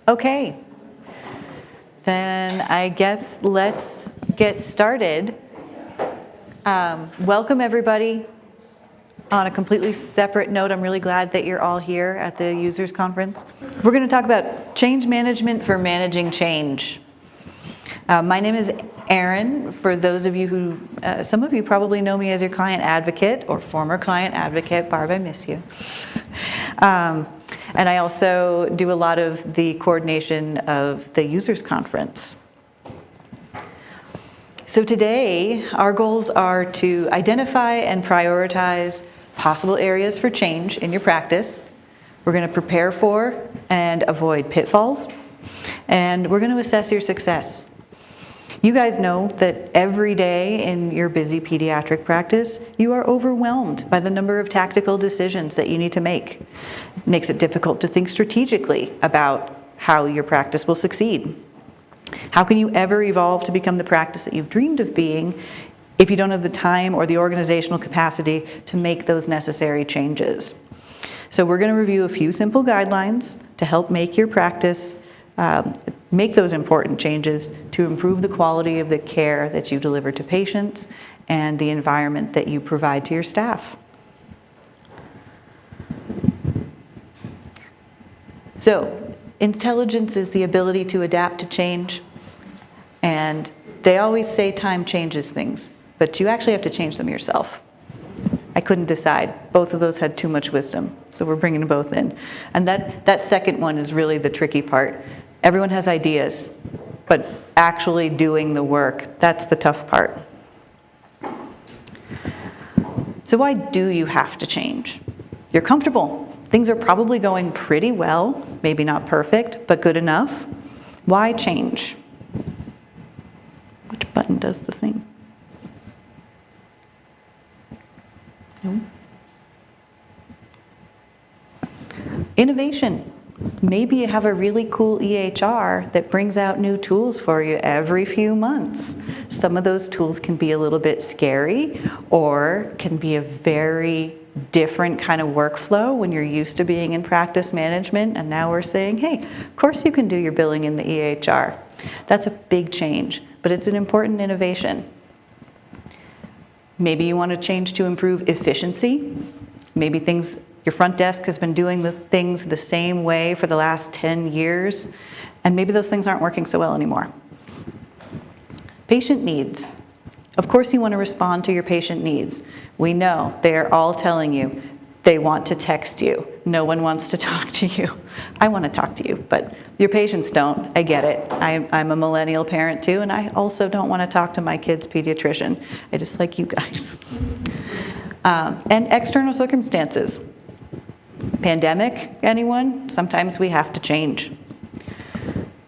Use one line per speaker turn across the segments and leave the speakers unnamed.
Okay, then I guess let's get started. Welcome everybody. On a completely separate note, I'm really glad that you're all here at the users conference. We're going to talk about change management for managing change. My name is Erin. For those of you who, some of you probably know me as your client advocate or former client advocate. Barb, I miss you. And I also do a lot of the coordination of the users conference. So today, our goals are to identify and prioritize possible areas for change in your practice. We're going to prepare for and avoid pitfalls, and we're going to assess your success. You guys know that every day in your busy pediatric practice, you are overwhelmed by the number of tactical decisions that you need to make. It makes it difficult to think strategically about how your practice will succeed. How can you ever evolve to become the practice that you've dreamed of being if you don't have the time or the organizational capacity to make those necessary changes? So we're going to review a few simple guidelines to help make your practice make those important changes to improve the quality of the care that you deliver to patients and the environment that you provide to your staff. So, intelligence is the ability to adapt to change, and they always say time changes things, but you actually have to change them yourself. I couldn't decide. Both of those had too much wisdom, so we're bringing both in. And that second one is really the tricky part. Everyone has ideas, but actually doing the work, that's the tough part. So why do you have to change? You're comfortable. Things are probably going pretty well, maybe not perfect, but good enough. Why change? Which button does the thing? No. Innovation. Maybe you have a really cool EHR that brings out new tools for you every few months. Some of those tools can be a little bit scary or can be a very different kind of workflow when you're used to being in practice management, and now we're saying, hey, of course you can do your billing in the EHR. That's a big change, but it's an important innovation. Maybe you want to change to improve efficiency. Maybe your front desk has been doing the things the same way for the last 10 years, and maybe those things aren't working so well anymore. Patient needs. Of course you want to respond to your patient needs. We know they're all telling you they want to text you. No one wants to talk to you. I want to talk to you, but your patients don't. I get it. I'm a millennial parent too, and I also don't want to talk to my kid's pediatrician. I just like you guys. And external circumstances. Pandemic, anyone? Sometimes we have to change.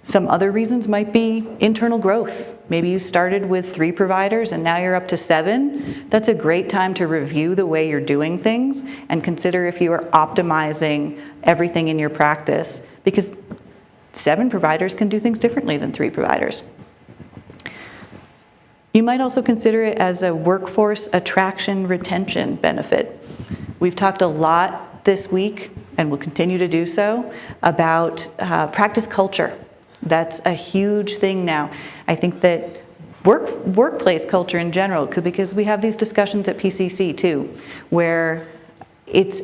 Some other reasons might be internal growth. Maybe you started with 3 providers and now you're up to 7. That's a great time to review the way you're doing things and consider if you are optimizing everything in your practice, because 7 providers can do things differently than 3 providers. You might also consider it as a workforce attraction retention benefit. We've talked a lot this week, and will continue to do so, about practice culture. That's a huge thing now. I think that workplace culture in general, because we have these discussions at PCC too, where it's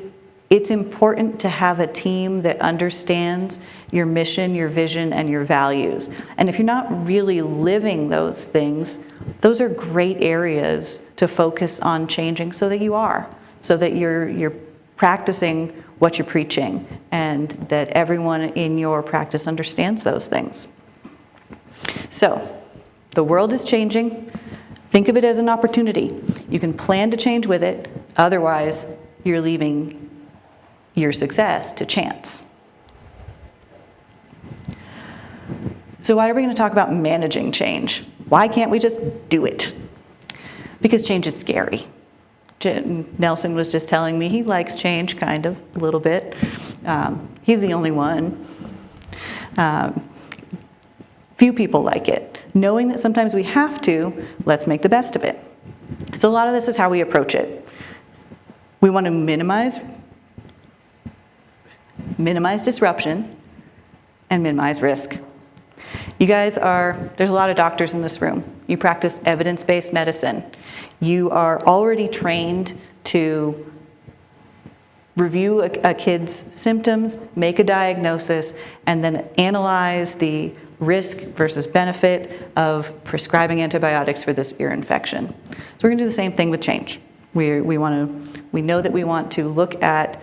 important to have a team that understands your mission, your vision, and your values. And if you're not really living those things, those are great areas to focus on changing so that you're practicing what you're preaching, and that everyone in your practice understands those things. So, the world is changing. Think of it as an opportunity. You can plan to change with it, otherwise you're leaving your success to chance. So why are we going to talk about managing change? Why can't we just do it? Because change is scary. Nelson was just telling me he likes change, kind of, a little bit. He's the only one. Few people like it. Knowing that sometimes we have to, let's make the best of it. So a lot of this is how we approach it. We want to minimize disruption and minimize risk. There's a lot of doctors in this room. You practice evidence-based medicine. You are already trained to review a kid's symptoms, make a diagnosis, and then analyze the risk versus benefit of prescribing antibiotics for this ear infection. So we're going to do the same thing with change. We know that we want to look at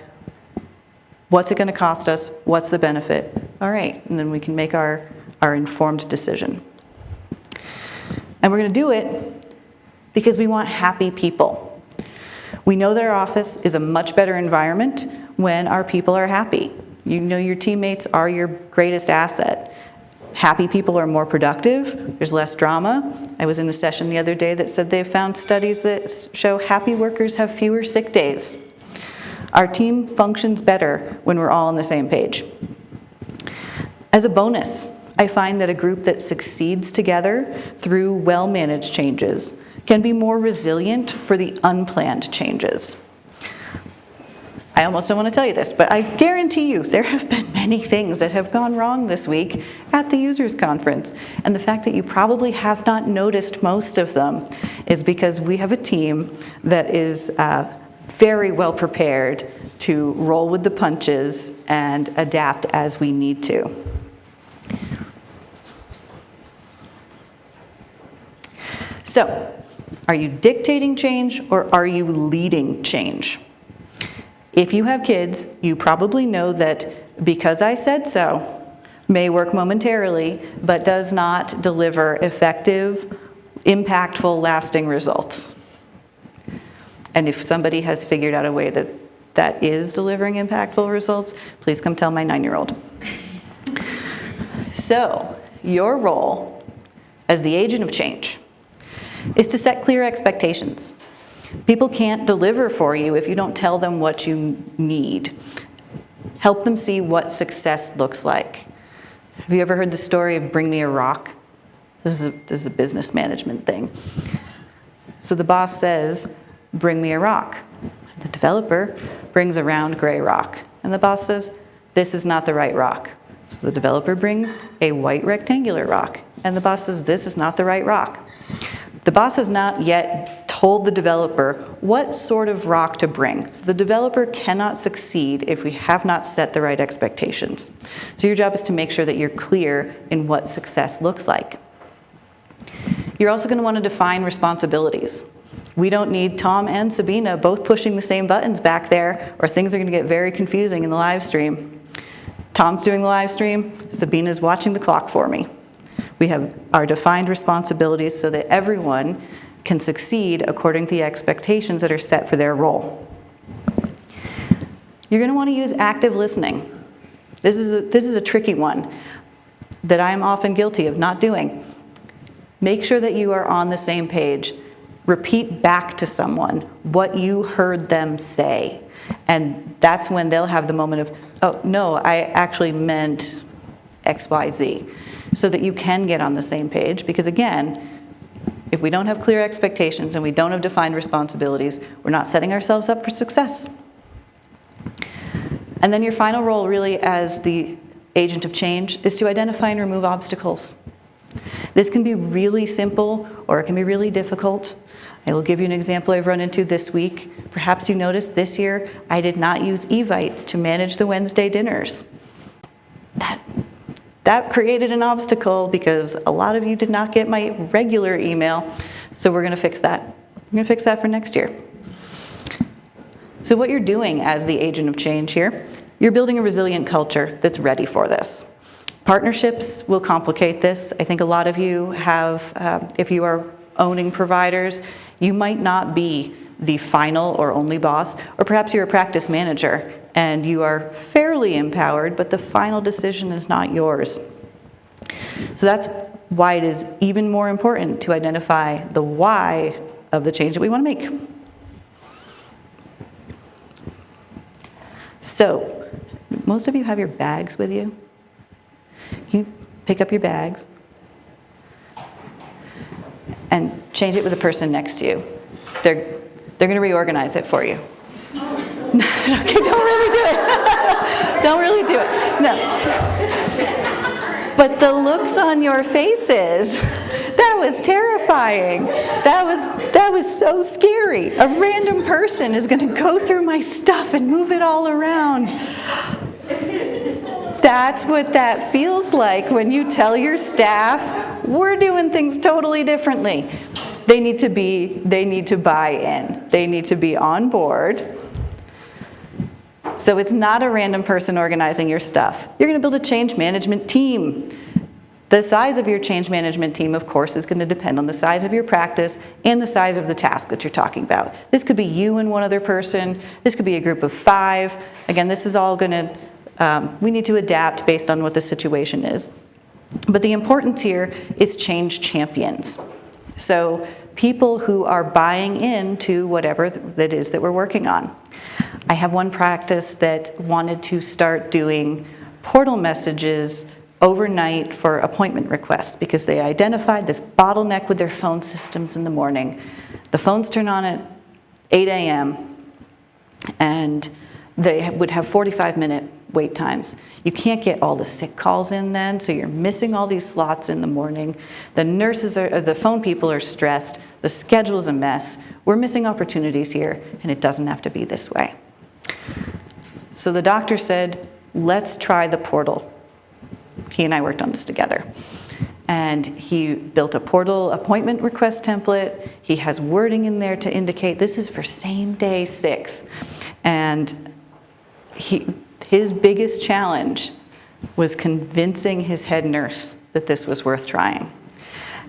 what's it going to cost us, what's the benefit, all right, and then we can make our informed decision. And we're going to do it because we want happy people. We know that our office is a much better environment when our people are happy. You know your teammates are your greatest asset. Happy people are more productive, there's less drama. I was in a session the other day that said they've found studies that show happy workers have fewer sick days. Our team functions better when we're all on the same page. As a bonus, I find that a group that succeeds together through well-managed changes can be more resilient for the unplanned changes. I almost don't want to tell you this, but I guarantee you there have been many things that have gone wrong this week at the users conference. And the fact that you probably have not noticed most of them is because we have a team that is very well prepared to roll with the punches and adapt as we need to. So, are you dictating change or are you leading change? If you have kids, you probably know that because I said so may work momentarily, but does not deliver effective, impactful, lasting results. And if somebody has figured out a way that is delivering impactful results, please come tell my 9-year-old. So, your role as the agent of change is to set clear expectations. People can't deliver for you if you don't tell them what you need. Help them see what success looks like. Have you ever heard the story of bring me a rock? This is a business management thing. So the boss says, bring me a rock. The developer brings a round gray rock. And the boss says, this is not the right rock. So the developer brings a white rectangular rock. And the boss says, this is not the right rock. The boss has not yet told the developer what sort of rock to bring. So the developer cannot succeed if we have not set the right expectations. So your job is to make sure that you're clear in what success looks like. You're also going to want to define responsibilities. We don't need Tom and Sabina both pushing the same buttons back there, or things are going to get very confusing in the live stream. Tom's doing the live stream, Sabina's watching the clock for me. We have our defined responsibilities so that everyone can succeed according to the expectations that are set for their role. You're going to want to use active listening. This is a tricky one that I am often guilty of not doing. Make sure that you are on the same page. Repeat back to someone what you heard them say. And that's when they'll have the moment of, oh, no, I actually meant X, Y, Z. So that you can get on the same page. Because again, if we don't have clear expectations and we don't have defined responsibilities, we're not setting ourselves up for success. And then your final role really as the agent of change is to identify and remove obstacles. This can be really simple or it can be really difficult. I will give you an example I've run into this week. Perhaps you noticed this year I did not use evites to manage the Wednesday dinners. That created an obstacle because a lot of you did not get my regular email, so we're going to fix that. We're going to fix that for next year. So what you're doing as the agent of change here, you're building a resilient culture that's ready for this. Partnerships will complicate this. I think a lot of you have, if you are owning providers, you might not be the final or only boss, or perhaps you're a practice manager and you are fairly empowered, but the final decision is not yours. So that's why it is even more important to identify the why of the change that we want to make. So, most of you have your bags with you. You pick up your bags and change it with the person next to you. They're going to reorganize it for you. Okay, don't really do it. Don't really do it. No. But the looks on your faces, that was terrifying. That was so scary. A random person is going to go through my stuff and move it all around. That's what that feels like when you tell your staff, we're doing things totally differently. They need to buy in. They need to be on board. So it's not a random person organizing your stuff. You're going to build a change management team. The size of your change management team, of course, is going to depend on the size of your practice and the size of the task that you're talking about. This could be you and one other person. This could be a group of 5. Again, this is all going to, we need to adapt based on what the situation is. But the importance here is change champions. So people who are buying into whatever that is that we're working on. I have one practice that wanted to start doing portal messages overnight for appointment requests because they identified this bottleneck with their phone systems in the morning. The phones turn on at 8 a.m. and they would have 45-minute wait times. You can't get all the sick calls in then, so you're missing all these slots in the morning. The nurses the phone people are stressed. The schedule's a mess. We're missing opportunities here, and it doesn't have to be this way. So the doctor said, let's try the portal. He and I worked on this together. And he built a portal appointment request template. He has wording in there to indicate this is for same day 6. And his biggest challenge was convincing his head nurse that this was worth trying.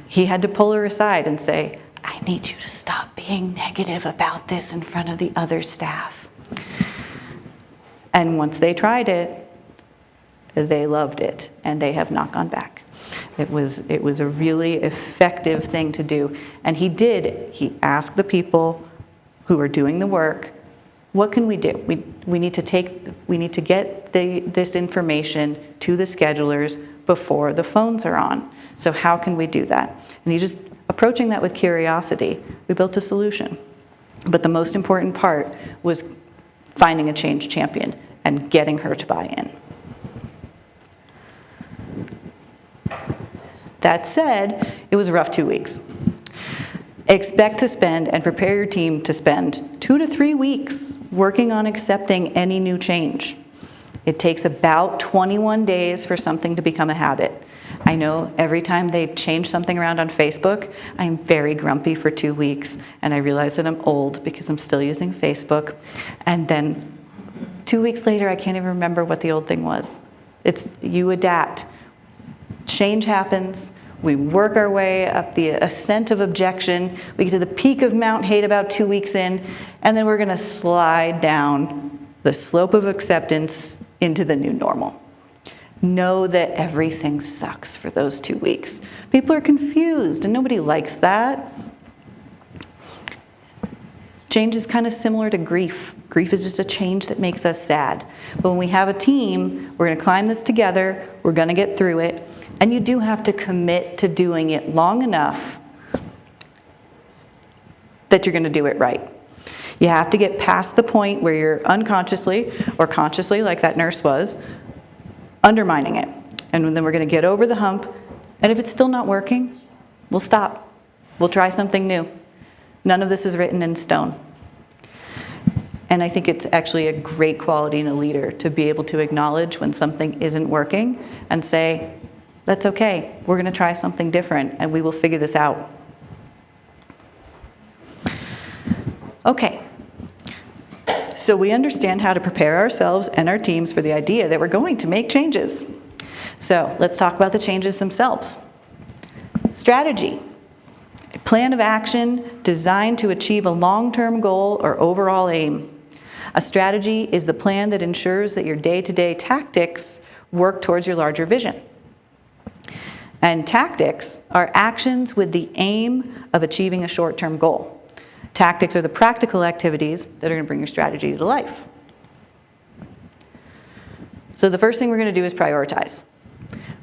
He had to pull her aside and say, I need you to stop being negative about this in front of the other staff. And once they tried it, they loved it, and they have not gone back. It was a really effective thing to do. And he asked the people who are doing the work, what can we do? We need to get this information to the schedulers before the phones are on. So how can we do that? And he just approaching that with curiosity, we built a solution. But the most important part was finding a change champion and getting her to buy in. That said, it was a rough 2 weeks. Expect to spend and prepare your team to spend 2 to 3 weeks working on accepting any new change. It takes about 21 days for something to become a habit. I know every time they change something around on Facebook, I'm very grumpy for 2 weeks, and I realize that I'm old because I'm still using Facebook. And then 2 weeks later, I can't even remember what the old thing was. You adapt. Change happens. We work our way up the ascent of objection. We get to the peak of Mount Hate about 2 weeks in, and then we're going to slide down the slope of acceptance into the new normal. Know that everything sucks for those 2 weeks. People are confused, and nobody likes that. Change is kind of similar to grief. Grief is just a change that makes us sad. But when we have a team, we're going to climb this together. We're going to get through it. And you do have to commit to doing it long enough that you're going to do it right. You have to get past the point where you're unconsciously or consciously, like that nurse was, undermining it. And then we're going to get over the hump. And if it's still not working, we'll stop. We'll try something new. None of this is written in stone. And I think it's actually a great quality in a leader to be able to acknowledge when something isn't working and say, that's okay. We're going to try something different, and we will figure this out. Okay. So we understand how to prepare ourselves and our teams for the idea that we're going to make changes. So let's talk about the changes themselves. Strategy. A plan of action designed to achieve a long-term goal or overall aim. A strategy is the plan that ensures that your day-to-day tactics work towards your larger vision. And tactics are actions with the aim of achieving a short-term goal. Tactics are the practical activities that are going to bring your strategy to life. So the first thing we're going to do is prioritize.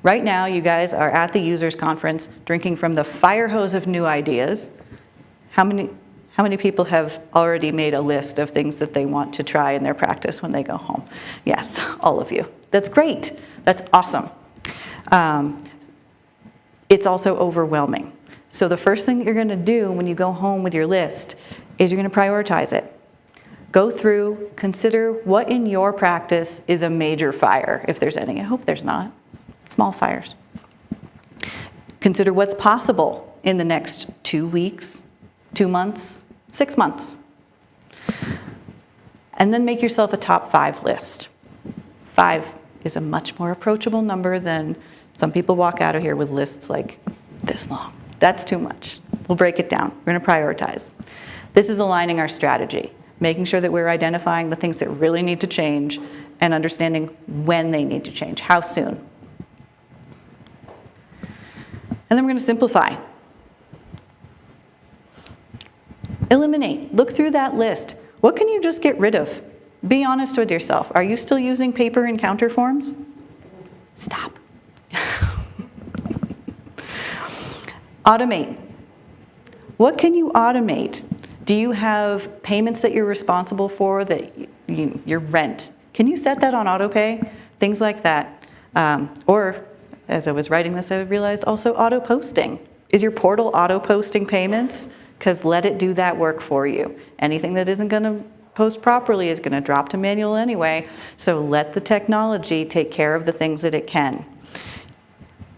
Right now, you guys are at the users conference drinking from the fire hose of new ideas. How many people have already made a list of things that they want to try in their practice when they go home? Yes, all of you. That's great. That's awesome. It's also overwhelming. So the first thing that you're going to do when you go home with your list is you're going to prioritize it. Go through, consider what in your practice is a major fire, if there's any. I hope there's not. Small fires. Consider what's possible in the next 2 weeks, 2 months, 6 months. And then make yourself a top 5 list. 5 is a much more approachable number than some people walk out of here with lists like this long. That's too much. We'll break it down. We're going to prioritize. This is aligning our strategy, making sure that we're identifying the things that really need to change and understanding when they need to change, how soon. And then we're going to simplify. Eliminate. Look through that list. What can you just get rid of? Be honest with yourself. Are you still using paper encounter forms? Stop. Automate. What can you automate? Do you have payments that you're responsible for, that your rent? Can you set that on autopay? Things like that. Or, as I was writing this, I realized also auto posting. Is your portal auto posting payments? Because let it do that work for you. Anything that isn't going to post properly is going to drop to manual anyway. So let the technology take care of the things that it can.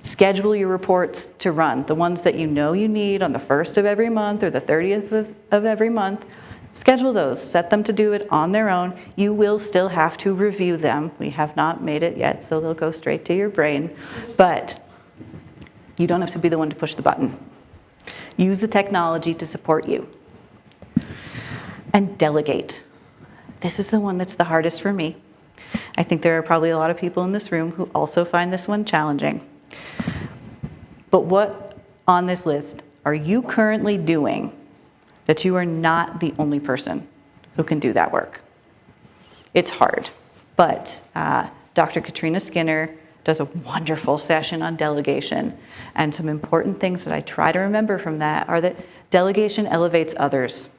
Schedule your reports to run, the ones that you know you need on the 1st of every month or the 30th of every month. Schedule those, set them to do it on their own. You will still have to review them. We have not made it yet, so they'll go straight to your brain. But you don't have to be the one to push the button. Use the technology to support you. And delegate. This is the one that's the hardest for me. I think there are probably a lot of people in this room who also find this one challenging. But what on this list are you currently doing that you are not the only person who can do that work? It's hard, but Dr. Katrina Skinner does a wonderful session on delegation, and some important things that I try to remember from that are that delegation elevates others.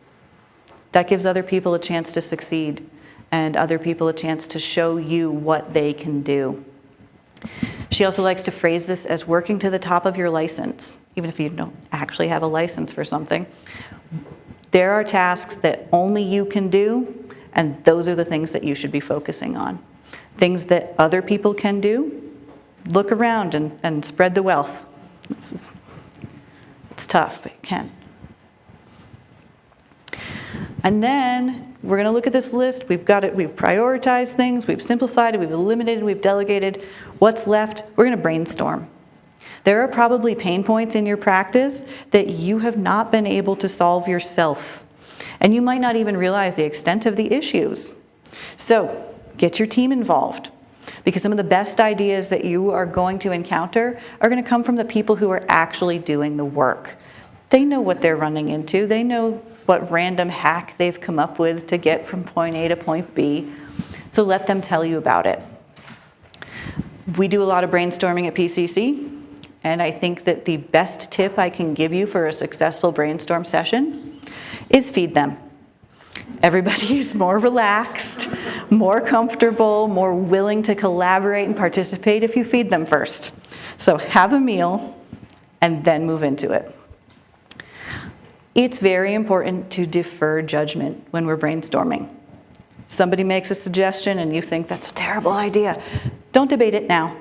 That gives other people a chance to succeed and other people a chance to show you what they can do. She also likes to phrase this as working to the top of your license, even if you don't actually have a license for something. There are tasks that only you can do, and those are the things that you should be focusing on. Things that other people can do, look around and spread the wealth. It's tough, but you can. And then we're going to look at this list. We've got it. We've prioritized things. We've simplified it. We've eliminated. We've delegated. What's left? We're going to brainstorm. There are probably pain points in your practice that you have not been able to solve yourself. And you might not even realize the extent of the issues. So get your team involved, because some of the best ideas that you are going to encounter are going to come from the people who are actually doing the work. They know what they're running into. They know what random hack they've come up with to get from point A to point B. So let them tell you about it. We do a lot of brainstorming at PCC, and I think that the best tip I can give you for a successful brainstorm session is feed them. Everybody is more relaxed, more comfortable, more willing to collaborate and participate if you feed them first. So have a meal and then move into it. It's very important to defer judgment when we're brainstorming. Somebody makes a suggestion and you think that's a terrible idea. Don't debate it now.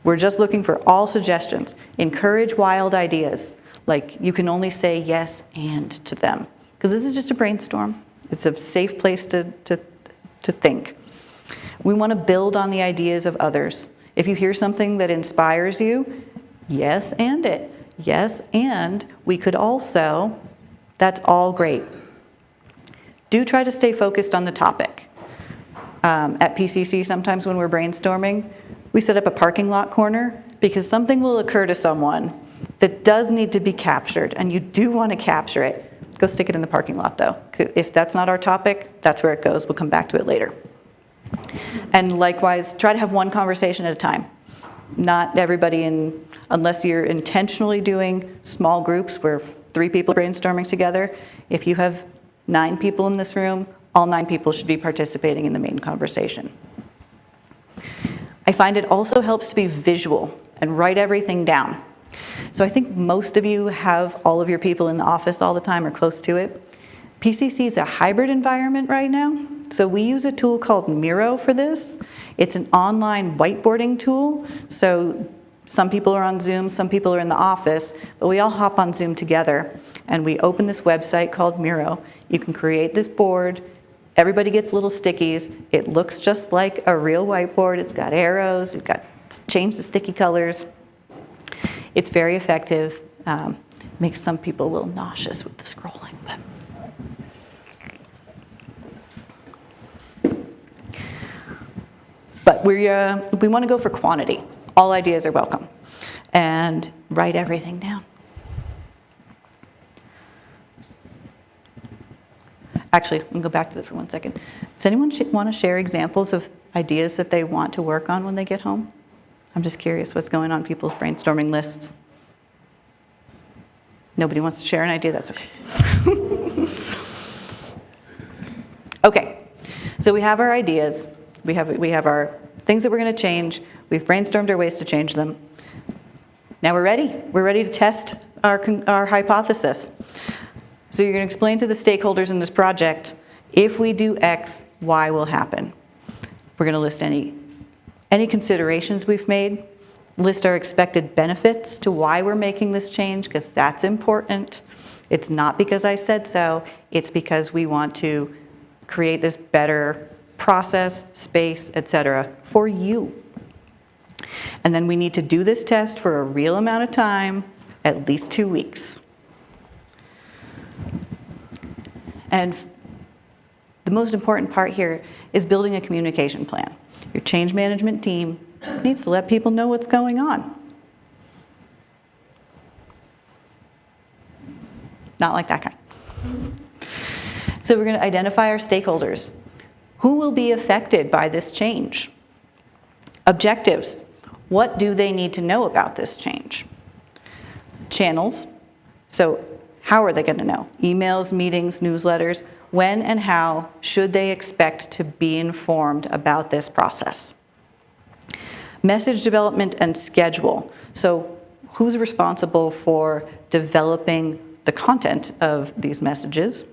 We're just looking for all suggestions. Encourage wild ideas. Like, you can only say yes and to them, because this is just a brainstorm. It's a safe place to think. We want to build on the ideas of others. If you hear something that inspires you, yes and it. Yes, and we could also. That's all great. Do try to stay focused on the topic. At PCC, sometimes when we're brainstorming, we set up a parking lot corner because something will occur to someone that does need to be captured, and you do want to capture it. Go stick it in the parking lot, though. If that's not our topic, that's where it goes. We'll come back to it later. And likewise, try to have one conversation at a time. Not everybody unless you're intentionally doing small groups where 3 people are brainstorming together. If you have 9 people in this room, all 9 people should be participating in the main conversation. I find it also helps to be visual. and write everything down. So I think most of you have all of your people in the office all the time or close to it. PCC is a hybrid environment right now, so we use a tool called Miro for this. It's an online whiteboarding tool, so some people are on Zoom, some people are in the office, but we all hop on Zoom together, and we open this website called Miro. You can create this board. Everybody gets little stickies. It looks just like a real whiteboard. It's got arrows. We've got changed the sticky colors. It's very effective. Makes some people a little nauseous with the scrolling, but we want to go for quantity. All ideas are welcome. And write everything down. Actually, let me go back to that for 1 second. Does anyone want to share examples of ideas that they want to work on when they get home? I'm just curious what's going on in people's brainstorming lists. Nobody wants to share an idea? That's okay. Okay, so we have our ideas. We have our things that we're going to change. We've brainstormed our ways to change them. Now we're ready. We're ready to test our hypothesis. So you're going to explain to the stakeholders in this project, if we do X, Y will happen. We're going to list any considerations we've made, list our expected benefits to why we're making this change, because that's important. It's not because I said so, it's because we want to create this better process, space, etc. for you. And then we need to do this test for a real amount of time, at least 2 weeks. And the most important part here is building a communication plan. Your change management team needs to let people know what's going on. Not like that guy. So we're going to identify our stakeholders. Who will be affected by this change? Objectives. What do they need to know about this change? Channels. So how are they going to know? Emails, meetings, newsletters. When and how should they expect to be informed about this process? Message development and schedule. So who's responsible for developing the content of these messages?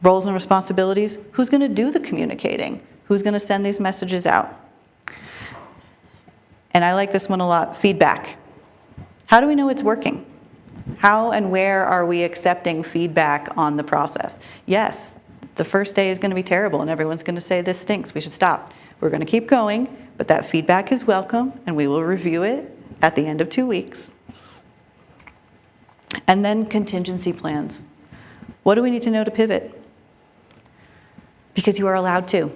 Roles and responsibilities. Who's going to do the communicating? Who's going to send these messages out? And I like this one a lot, feedback. How do we know it's working? How and where are we accepting feedback on the process? Yes, the first day is going to be terrible and everyone's going to say this stinks, we should stop. We're going to keep going, but that feedback is welcome and we will review it at the end of 2 weeks. And then contingency plans. What do we need to know to pivot? Because you are allowed to.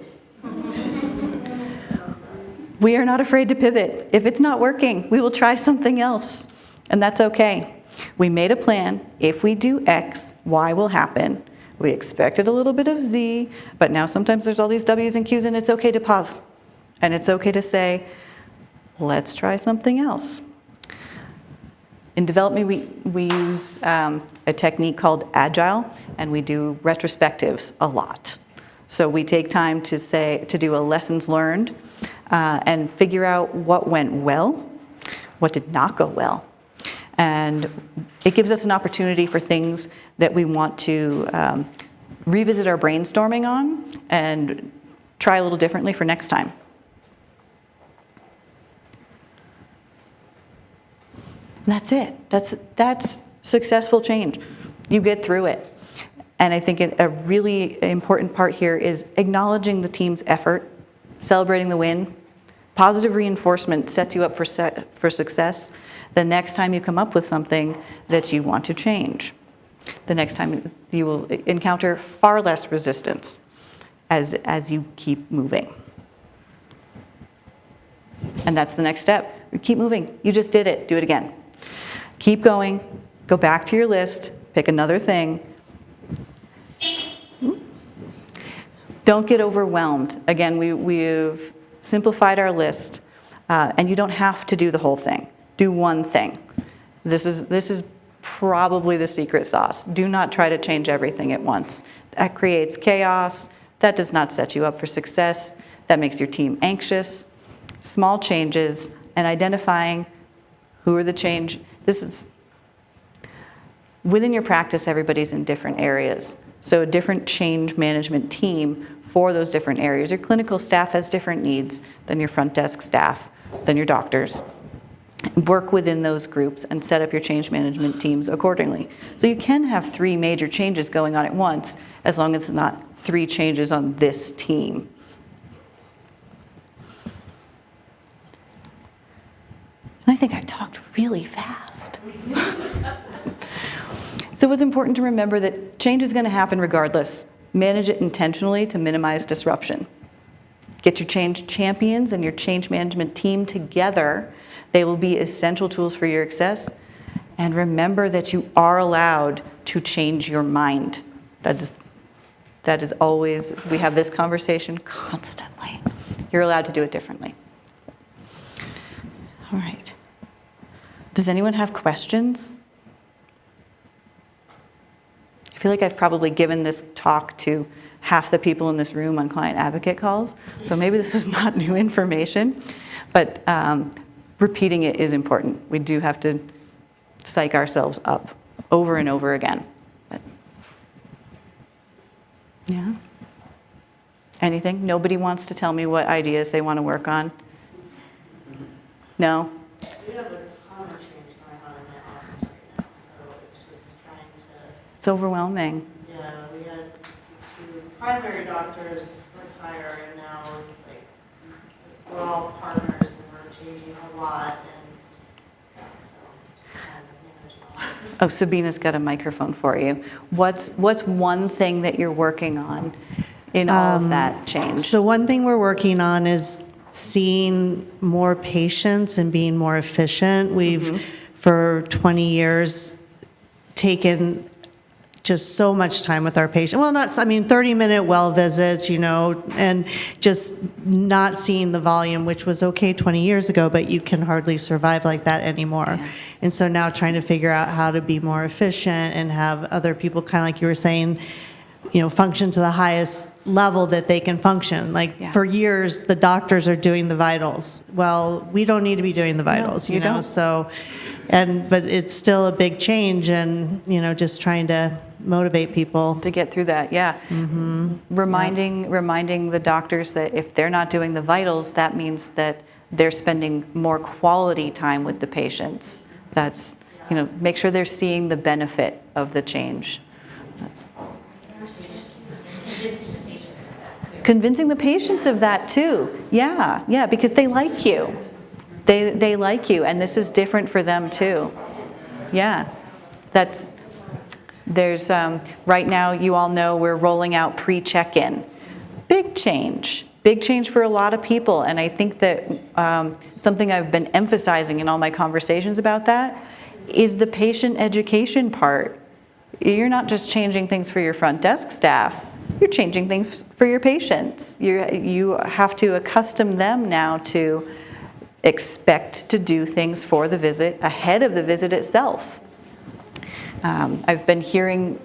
We are not afraid to pivot. If it's not working, we will try something else, and that's okay. We made a plan. If we do X, Y will happen. We expected a little bit of Z, but now sometimes there's all these W's and Q's, and it's okay to pause. And it's okay to say, let's try something else. In development, we use a technique called Agile, and we do retrospectives a lot. So we take time to do a lessons learned and figure out what went well, what did not go well. And it gives us an opportunity for things that we want to revisit our brainstorming on and try a little differently for next time. And that's it. That's successful change. You get through it. And I think a really important part here is acknowledging the team's effort, celebrating the win. Positive reinforcement sets you up for success the next time you come up with something that you want to change. The next time you will encounter far less resistance as you keep moving. And that's the next step. Keep moving. You just did it. Do it again. Keep going. Go back to your list. Pick another thing. Don't get overwhelmed. Again, we've simplified our list, and you don't have to do the whole thing. Do one thing. This is probably the secret sauce. Do not try to change everything at once. That creates chaos. That does not set you up for success. That makes your team anxious. Small changes, and identifying who are the change. This is, within your practice, everybody's in different areas. So a different change management team for those different areas. Your clinical staff has different needs than your front desk staff, than your doctors. Work within those groups and set up your change management teams accordingly. So you can have 3 major changes going on at once, as long as it's not 3 changes on this team. I think I talked really fast. So it's important to remember that change is going to happen regardless. Manage it intentionally to minimize disruption. Get your change champions and your change management team together. They will be essential tools for your success. And remember that you are allowed to change your mind. That is always, we have this conversation constantly. You're allowed to do it differently. All right. Does anyone have questions? I feel like I've probably given this talk to half the people in this room on client advocate calls, so maybe this was not new information, but repeating it is important. We do have to psych ourselves up over and over again. But, yeah? Anything? Nobody wants to tell me what ideas they want to work on? No?
We have a ton of change going on in my office right now, so it's just trying to...
It's overwhelming.
Yeah, we had 2 primary doctors retire, and now, like, we're all partners, and we're changing a lot, and yeah, so just trying to manage it all.
Oh, Sabina's got a microphone for you. What's one thing that you're working on in all of that change?
So one thing we're working on is seeing more patients and being more efficient. We've, for 20 years, taken just so much time with our patient. Well, 30-minute well visits, and just not seeing the volume, which was okay 20 years ago, but you can hardly survive like that anymore.
Yeah.
And so now trying to figure out how to be more efficient and have other people, kind of like you were saying, function to the highest level that they can function.
Yeah.
For years, the doctors are doing the vitals. Well, we don't need to be doing the vitals,
No, you don't.
So, but it's still a big change, and, just trying to motivate people.
To get through that, yeah. Reminding the doctors that if they're not doing the vitals, that means that they're spending more quality time with the patients. That's, make sure they're seeing the benefit of the change. That's, convincing the patients of that too. Yeah, because they like you. They like you, and this is different for them too. Yeah, there's right now, you all know we're rolling out pre-check-in. Big change for a lot of people, and I think that something I've been emphasizing in all my conversations about that is the patient education part. You're not just changing things for your front desk staff, you're changing things for your patients. You have to accustom them now to expect to do things for the visit ahead of the visit itself. I've been hearing,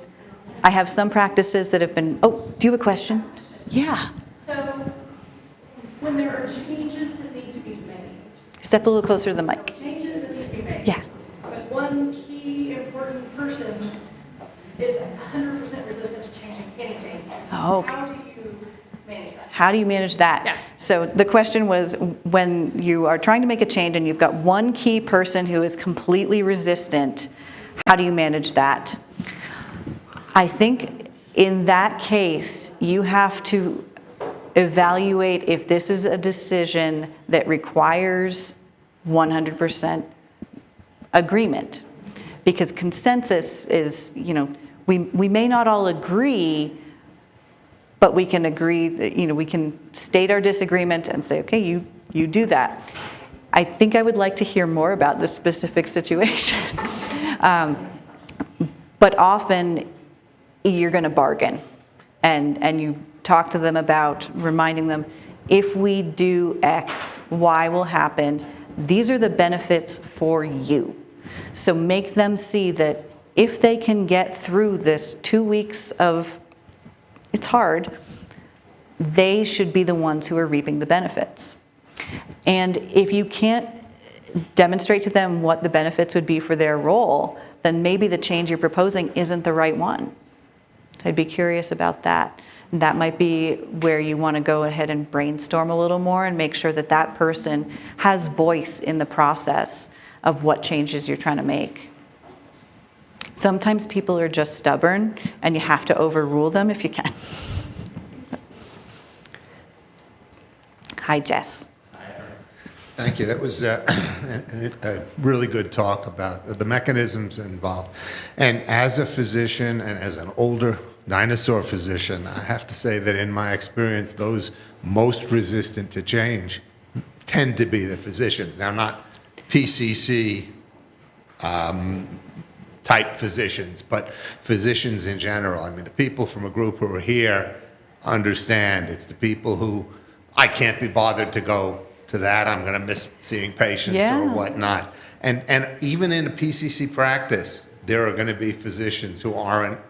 I have some practices that have been, oh, do you have a question? Yeah.
So when there are changes that need to be made.
Step a little closer to the mic.
Changes that need to be made.
Yeah.
But one key important person is 100% resistant to changing anything.
Oh, okay.
How do you manage that?
How do you manage that?
Yeah.
So the question was, when you are trying to make a change and you've got one key person who is completely resistant, how do you manage that? I think in that case, you have to evaluate if this is a decision that requires 100% agreement. Because consensus is, we may not all agree, but we can agree, we can state our disagreement and say, okay, you do that. I think I would like to hear more about this specific situation. But often you're going to bargain, and you talk to them about reminding them, if we do X, Y will happen. These are the benefits for you. So make them see that if they can get through this 2 weeks of, it's hard, they should be the ones who are reaping the benefits. And if you can't demonstrate to them what the benefits would be for their role, then maybe the change you're proposing isn't the right one. I'd be curious about that. And that might be where you want to go ahead and brainstorm a little more and make sure that that person has voice in the process of what changes you're trying to make. Sometimes people are just stubborn and you have to overrule them if you can. Hi, Jess.
Thank you. That was a really good talk about the mechanisms involved. And as a physician and as an older dinosaur physician, I have to say that in my experience, those most resistant to change tend to be the physicians. Now, not PCC type physicians, but physicians in general. I mean, the people from a group who are here understand. It's the people who, I can't be bothered to go to that, I'm going to miss seeing patients or whatnot. And even in a PCC practice, there are going to be physicians who aren't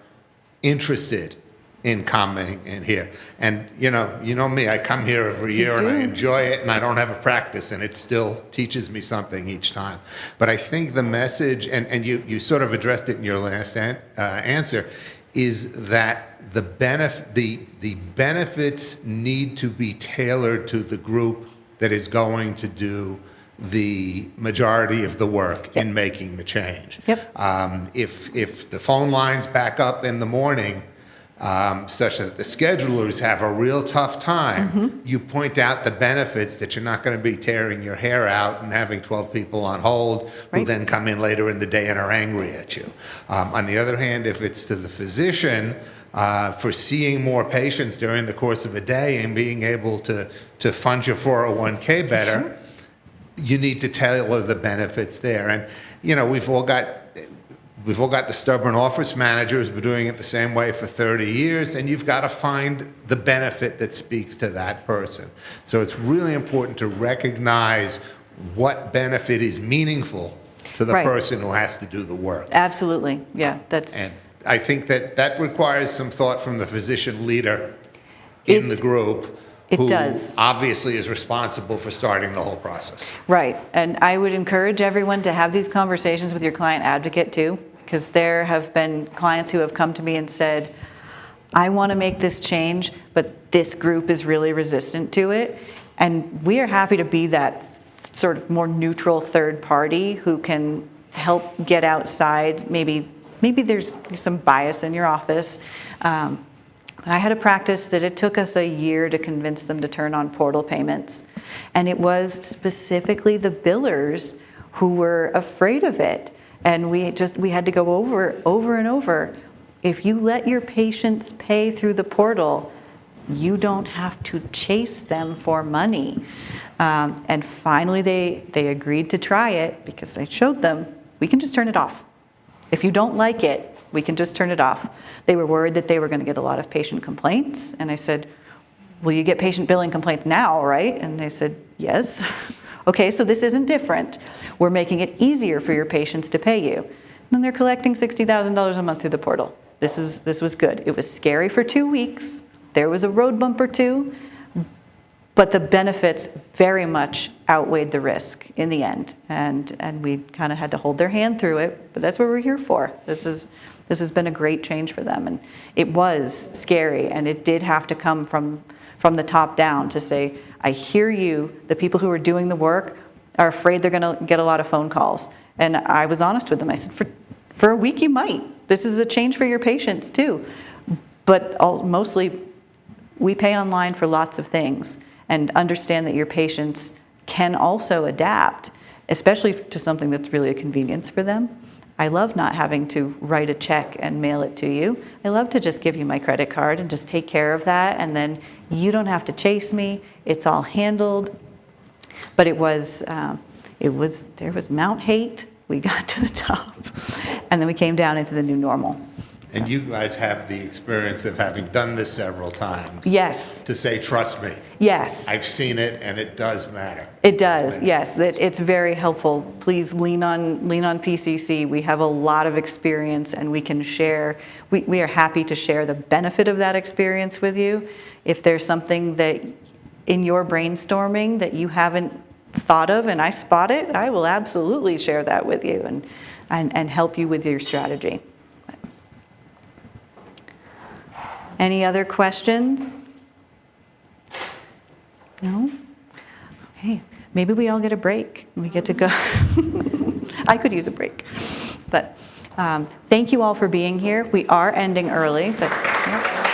interested in coming in here. And you know me, I come here every year and I enjoy it, and I don't have a practice, and it still teaches me something each time. But I think the message, and you sort of addressed it in your last answer, is that the benefits need to be tailored to the group that is going to do the majority of the work in making the change.
Yep.
If the phone lines back up in the morning, such that the schedulers have a real tough time, you point out the benefits that you're not going to be tearing your hair out and having 12 people on hold who then come in later in the day and are angry at you. On the other hand, if it's to the physician, for seeing more patients during the course of a day and being able to fund your 401k better, you need to tailor the benefits there. And we've all got the stubborn office managers who've been doing it the same way for 30 years, and you've got to find the benefit that speaks to that person. So it's really important to recognize what benefit is meaningful to the person who has to do the work.
Absolutely, yeah.
And I think that requires some thought from the physician leader in the group, who obviously is responsible for starting the whole process.
Right, and I would encourage everyone to have these conversations with your client advocate too, because there have been clients who have come to me and said, I want to make this change, but this group is really resistant to it. And we are happy to be that sort of more neutral third party who can help get outside. Maybe there's some bias in your office. I had a practice that it took us a year to convince them to turn on portal payments. And it was specifically the billers who were afraid of it. And we had to go over and over. If you let your patients pay through the portal, you don't have to chase them for money. And finally they agreed to try it because I showed them, we can just turn it off. If you don't like it, we can just turn it off. They were worried that they were going to get a lot of patient complaints. And I said, well, you get patient billing complaints now, right? And they said, yes. Okay, so this isn't different. We're making it easier for your patients to pay you. And then they're collecting $60,000 a month through the portal. This was good. It was scary for 2 weeks. There was a road bump or two, but the benefits very much outweighed the risk in the end. And we kind of had to hold their hand through it, but that's what we're here for. This has been a great change for them. And it was scary, and it did have to come from the top down to say, I hear you, the people who are doing the work are afraid they're going to get a lot of phone calls. And I was honest with them. I said, for a week you might. This is a change for your patients too. But mostly we pay online for lots of things, and understand that your patients can also adapt, especially to something that's really a convenience for them. I love not having to write a check and mail it to you. I love to just give you my credit card and just take care of that, and then you don't have to chase me. It's all handled. But there was Mount Hate. We got to the top, and then we came down into the new normal.
And you guys have the experience of having done this several times.
Yes.
To say, trust me.
Yes.
I've seen it, and it does matter.
It does, yes. It's very helpful. Please lean on PCC. We have a lot of experience, and we can share. We are happy to share the benefit of that experience with you. If there's something that in your brainstorming that you haven't thought of and I spot it, I will absolutely share that with you and help you with your strategy. Any other questions? No? Okay, maybe we all get a break and we get to go. I could use a break. But thank you all for being here. We are ending early, but yes.